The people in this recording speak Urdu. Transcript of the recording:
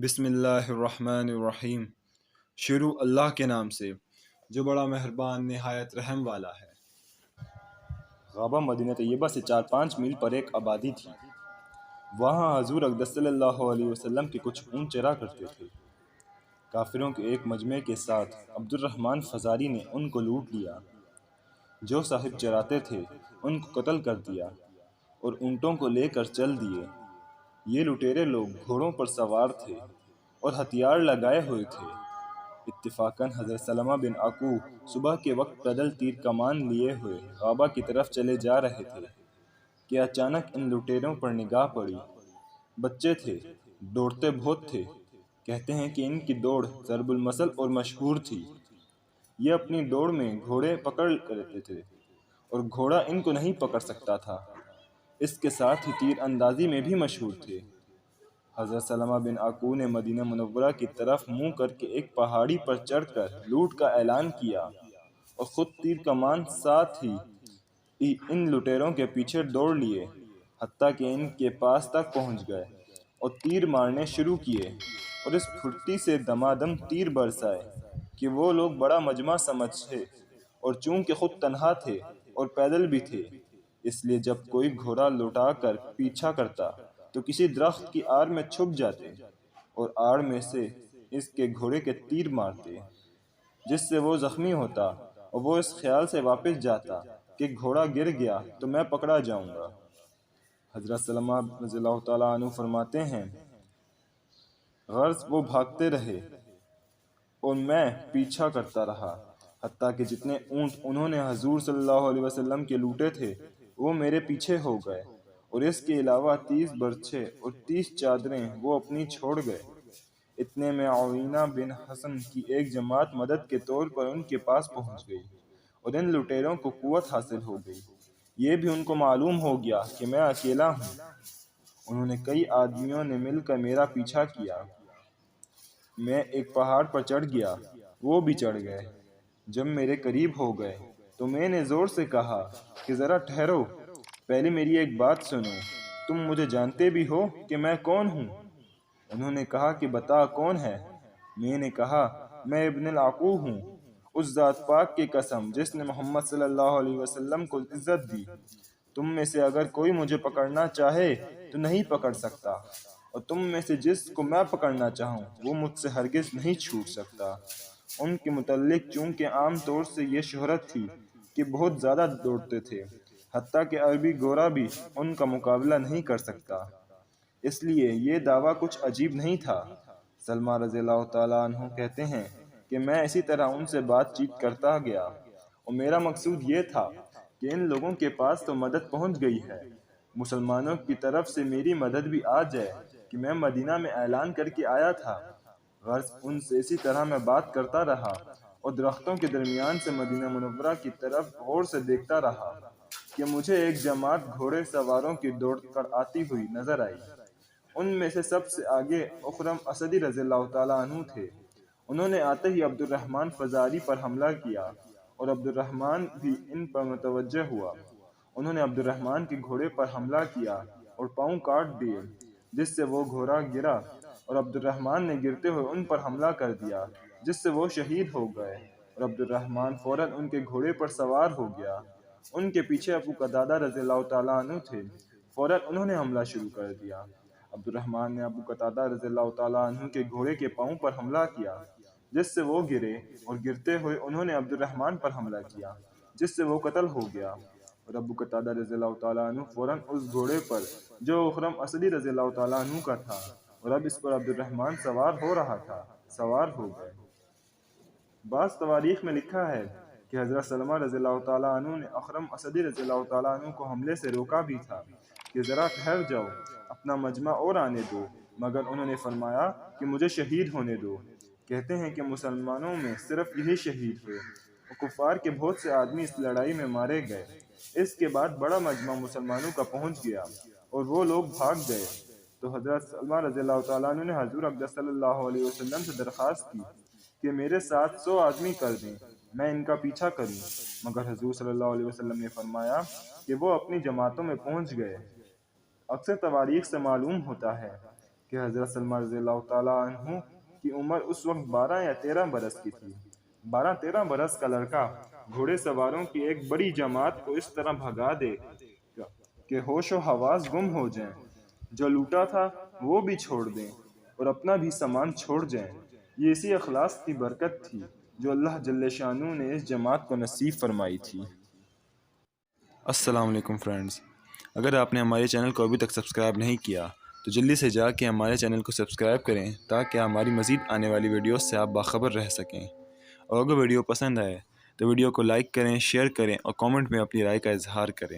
بسم اللہ الرحمن الرحیم۔ شروع اللہ کے نام سے جو بڑا مہربان نہایت رحم والا ہے۔ غابہ مدینہ طیبہ سے 4-5 میل پر ایک آبادی تھی۔ وہاں حضور اقدس صلی اللہ علیہ وسلم کے کچھ اونٹ چرا کرتے تھے۔ کافروں کے ایک مجمع کے ساتھ عبد الرحمن فزاری نے ان کو لوٹ لیا۔ جو صاحب چراتے تھے ان کو قتل کر دیا اور اونٹوں کو لے کر چل دیے۔ یہ لٹیرے لوگ گھوڑوں پر سوار تھے اور ہتھیار لگائے ہوئے تھے۔ اتفاقاً حضرت سلمہ بن عقوع صبح کے وقت پیدل تیر کمان لیے ہوئے غابہ کی طرف چلے جا رہے تھے کہ اچانک ان لٹیروں پر نگاہ پڑی۔ بچے تھے، دوڑتے بہت تھے۔ کہتے ہیں کہ ان کی دوڑ ضرب المثل اور مشہور تھی۔ یہ اپنی دوڑ میں گھوڑے پکڑ لیتے تھے اور گھوڑا ان کو نہیں پکڑ سکتا تھا۔ اس کے ساتھ ہی تیر اندازی میں بھی مشہور تھے۔ حضرت سلمہ بن عقوع نے مدینہ منورہ کی طرف منہ کر کے ایک پہاڑی پر چڑھ کر لوٹ کا اعلان کیا اور خود تیر کمان ساتھ ہی ان لٹیروں کے پیچھے دوڑ لیے، حتیٰ کہ ان کے پاس تک پہنچ گئے اور تیر مارنے شروع کیے اور اس پھرتی سے دمادم تیر برسائے کہ وہ لوگ بڑا مجمع سمجھے، اور چونکہ خود تنہا تھے اور پیدل بھی تھے اس لیے جب کوئی گھوڑا لوٹا کر پیچھا کرتا تو کسی درخت کی آڑ میں چھپ جاتے اور آڑ میں سے اس کے گھوڑے کے تیر مارتے، جس سے وہ زخمی ہوتا اور وہ اس خیال سے واپس جاتا کہ گھوڑا گر گیا تو میں پکڑا جاؤں گا۔ حضرت سلمہ رضی اللہ تعالیٰ عنہ فرماتے ہیں، غرض وہ بھاگتے رہے اور میں پیچھا کرتا رہا، حتیٰ کہ جتنے اونٹ انہوں نے حضور صلی اللہ علیہ وسلم کے لوٹے تھے وہ میرے پیچھے ہو گئے، اور اس کے علاوہ 30 برچھے اور 30 چادریں وہ اپنی چھوڑ گئے۔ اتنے میں عوینہ بن حسن کی ایک جماعت مدد کے طور پر ان کے پاس پہنچ گئی اور ان لٹیروں کو قوت حاصل ہو گئی۔ یہ بھی ان کو معلوم ہو گیا کہ میں اکیلا ہوں۔ انہوں نے کئی آدمیوں نے مل کر میرا پیچھا کیا۔ میں ایک پہاڑ پر چڑھ گیا، وہ بھی چڑھ گئے۔ جب میرے قریب ہو گئے تو میں نے زور سے کہا کہ ذرا ٹھہرو، پہلے میری ایک بات سنو، تم مجھے جانتے بھی ہو کہ میں کون ہوں؟ انہوں نے کہا کہ بتا کون ہے؟ میں نے کہا میں ابن العقوع ہوں، اس ذات پاک کی قسم جس نے محمد صلی اللہ علیہ وسلم کو عزت دی۔ تم میں سے اگر کوئی مجھے پکڑنا چاہے تو نہیں پکڑ سکتا، اور تم میں سے جس کو میں پکڑنا چاہوں وہ مجھ سے ہرگز نہیں چھوٹ سکتا۔ ان کے متعلق چونکہ عام طور سے یہ شہرت تھی کہ بہت زیادہ دوڑتے تھے، حتیٰ کہ عربی گھوڑا بھی ان کا مقابلہ نہیں کر سکتا، اس لیے یہ دعویٰ کچھ عجیب نہیں تھا۔ سلمہ رضی اللہ تعالیٰ عنہ کہتے ہیں کہ میں اسی طرح ان سے بات چیت کرتا گیا، اور میرا مقصود یہ تھا کہ ان لوگوں کے پاس تو مدد پہنچ گئی ہے، مسلمانوں کی طرف سے میری مدد بھی آ جائے کہ میں مدینہ میں اعلان کر کے آیا تھا۔ غرض ان سے اسی طرح میں بات کرتا رہا اور درختوں کے درمیان سے مدینہ منورہ کی طرف غور سے دیکھتا رہا کہ مجھے ایک جماعت گھوڑے سواروں کی دوڑ کر آتی ہوئی نظر آئی۔ ان میں سے سب سے آگے اخرم اسدی رضی اللہ تعالیٰ عنہ تھے۔ انہوں نے آتے ہی عبد الرحمن فزاری پر حملہ کیا اور عبد الرحمن بھی ان پر متوجہ ہوا۔ انہوں نے عبد الرحمن کے گھوڑے پر حملہ کیا اور پاؤں کاٹ دیے، جس سے وہ گھوڑا گرا، اور عبد الرحمن نے گرتے ہوئے ان پر حملہ کر دیا، جس سے وہ شہید ہو گئے، اور عبد الرحمن فوراً ان کے گھوڑے پر سوار ہو گیا۔ ان کے پیچھے ابو قتادہ رضی اللہ تعالیٰ عنہ تھے، فوراً انہوں نے حملہ شروع کر دیا۔ عبد الرحمن نے ابو قتادہ رضی اللہ تعالیٰ عنہ کے گھوڑے کے پاؤں پر حملہ کیا، جس سے وہ گرے، اور گرتے ہوئے انہوں نے عبد الرحمن پر حملہ کیا، جس سے وہ قتل ہو گیا، اور ابو قتادہ رضی اللہ تعالیٰ عنہ فوراً اس گھوڑے پر جو اخرم اسدی رضی اللہ تعالیٰ عنہ کا تھا اور اب اس پر عبد الرحمن سوار ہو رہا تھا، سوار ہو گئے۔ بعض تواریخ میں لکھا ہے کہ حضرت سلمہ رضی اللہ تعالیٰ عنہ نے اخرم اسدی رضی اللہ تعالیٰ عنہ کو حملے سے روکا بھی تھا کہ ذرا ٹھہر جاؤ، اپنا مجمع اور آنے دو، مگر انہوں نے فرمایا کہ مجھے شہید ہونے دو۔ کہتے ہیں کہ مسلمانوں میں صرف یہی شہید ہوئے اور کفار کے بہت سے آدمی اس لڑائی میں مارے گئے۔ اس کے بعد بڑا مجمع مسلمانوں کا پہنچ گیا اور وہ لوگ بھاگ گئے، تو حضرت سلمہ رضی اللہ تعالیٰ عنہ نے حضور اقدس صلی اللہ علیہ وسلم سے درخواست کی کہ میرے ساتھ 100 آدمی کر دیں، میں ان کا پیچھا کروں، مگر حضور صلی اللہ علیہ وسلم نے فرمایا کہ وہ اپنی جماعتوں میں پہنچ گئے۔ اکثر تواریخ سے معلوم ہوتا ہے کہ حضرت سلمان رضی اللہ تعالیٰ عنہ کی عمر اس وقت 12 یا 13 برس کی تھی۔ 12-13 برس کا لڑکا گھوڑے سواروں کی ایک بڑی جماعت کو اس طرح بھگا دے کہ ہوش و حواس گم ہو جائیں، جو لوٹا تھا وہ بھی چھوڑ دیں اور اپنا بھی سامان چھوڑ جائیں۔ یہ اسی اخلاص کی برکت تھی جو اللہ جل شانہ نے اس جماعت کو نصیب فرمائی تھی۔ السلام علیکم فرینڈز، اگر آپ نے ہمارے چینل کو ابھی تک سبسکرائب نہیں کیا تو جلدی سے جا کے ہمارے چینل کو سبسکرائب کریں تاکہ ہماری مزید آنے والی ویڈیوز سے آپ باخبر رہ سکیں، اور اگر ویڈیو پسند آئے تو ویڈیو کو لائک کریں، شیئر کریں اور کامنٹ میں اپنی رائے کا اظہار کریں۔